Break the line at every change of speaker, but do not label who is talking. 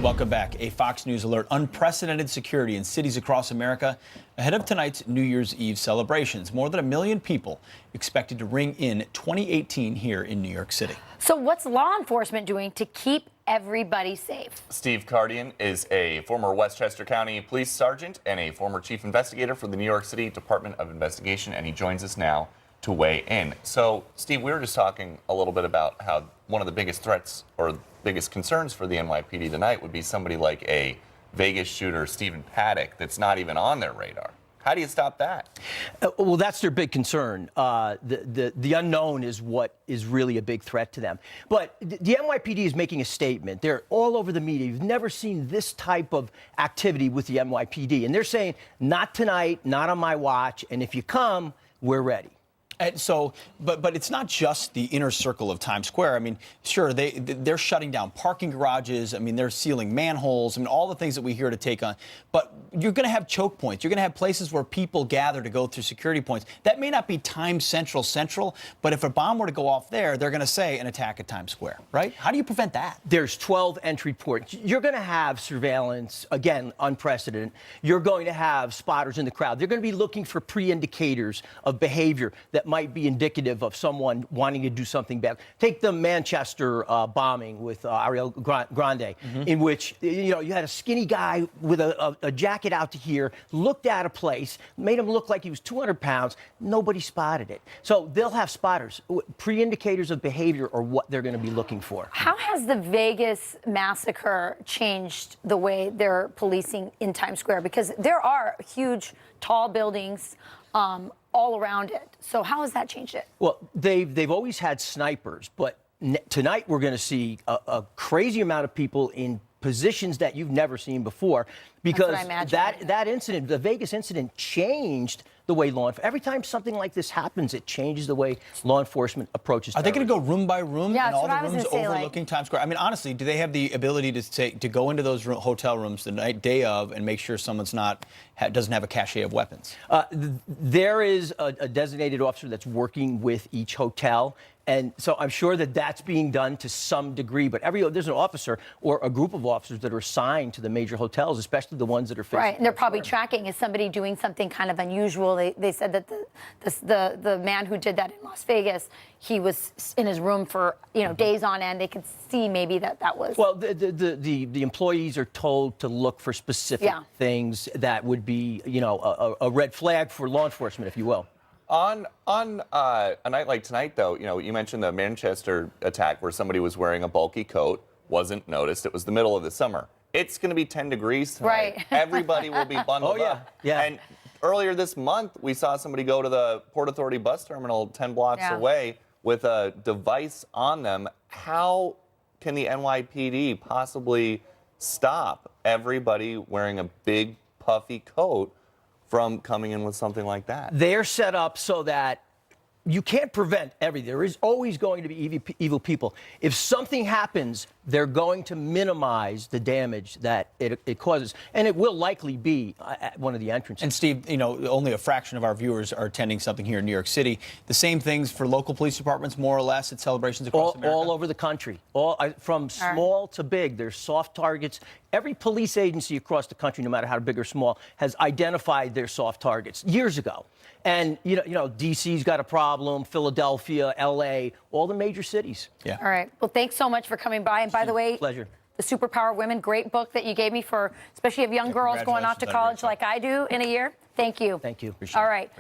Welcome back. A Fox News alert. Unprecedented security in cities across America ahead of tonight's New Year's Eve celebrations. More than 1 million people expected to ring in 2018 here in New York City.
So what's law enforcement doing to keep everybody safe?
Steve Kardian is a former Westchester County police sergeant and a former chief investigator for the New York City Department of Investigation, and he joins us now to weigh in. So, Steve, we were just talking a little bit about how one of the biggest threats or biggest concerns for the NYPD tonight would be somebody like a Vegas shooter, Stephen Paddock, that's not even on their radar. How do you stop that?
Well, that's their big concern. The unknown is what is really a big threat to them. But the NYPD is making a statement. They're all over the media. You've never seen this type of activity with the NYPD. And they're saying, not tonight, not on my watch, and if you come, we're ready.
And so, but it's not just the inner circle of Times Square. I mean, sure, they're shutting down parking garages. I mean, they're sealing manholes. I mean, all the things that we hear to take on. But you're going to have choke points. You're going to have places where people gather to go through security points. That may not be Times Central, but if a bomb were to go off there, they're going to say an attack at Times Square, right? How do you prevent that?
There's 12 entry ports. You're going to have surveillance, again, unprecedented. You're going to have spotters in the crowd. They're going to be looking for pre-indicators of behavior that might be indicative of someone wanting to do something bad. Take the Manchester bombing with Ariel Grande, in which you had a skinny guy with a jacket out to here, looked at a place, made him look like he was 200 pounds. Nobody spotted it. So they'll have spotters. Pre-indicators of behavior are what they're going to be looking for.
How has the Vegas massacre changed the way they're policing in Times Square? Because there are huge, tall buildings all around it. So how has that changed it?
Well, they've always had snipers, but tonight we're going to see a crazy amount of people in positions that you've never seen before, because that incident, the Vegas incident, changed the way every time something like this happens, it changes the way law enforcement approaches terrorism.
Are they going to go room by room
and
all the rooms overlooking Times Square? I mean, honestly, do they have the ability to go into those hotel rooms the day of and make sure someone's doesn't have a cache of weapons?
There is a designated officer that's working with each hotel. And so I'm sure that that's being done to some degree. But there's an officer or a group of officers that are assigned to the major hotels, especially the ones that are facing.
Right, and they're probably tracking. Is somebody doing something kind of unusual? They said that the man who did that in Las Vegas, he was in his room for days on end. They could see maybe that was.
Well, the employees are told to look for specific things that would be a red flag for law enforcement, if you will.
On a night like tonight, though, you mentioned the Manchester attack where somebody was wearing a bulky coat, wasn't noticed. It was the middle of the summer. It's going to be 10 degrees tonight.
Right.
Everybody will be bundled up.
Yeah.
And earlier this month, we saw somebody go to the Port Authority bus terminal 10 blocks away with a device on them. How can the NYPD possibly stop everybody wearing a big, puffy coat from coming in with something like that?
They're set up so that you can't prevent everything. There is always going to be evil people. If something happens, they're going to minimize the damage that it causes. And it will likely be at one of the entrances. And
Steve, only a fraction of our viewers are attending something here in New York City. The same things for local police departments, more or less, at celebrations across America?
All over the country. From small to big. There's soft targets. Every police agency across the country, no matter how big or small, has identified their soft targets years ago. And, D.C.'s got a problem, Philadelphia, L.A., all the major cities.
Yeah.
All right. Well, thanks so much for coming by. And by the way,
pleasure.
The Superpower Women, great book that you gave me for, especially if young girls going off to college like I do in a year. Thank you.
Thank you.
All right.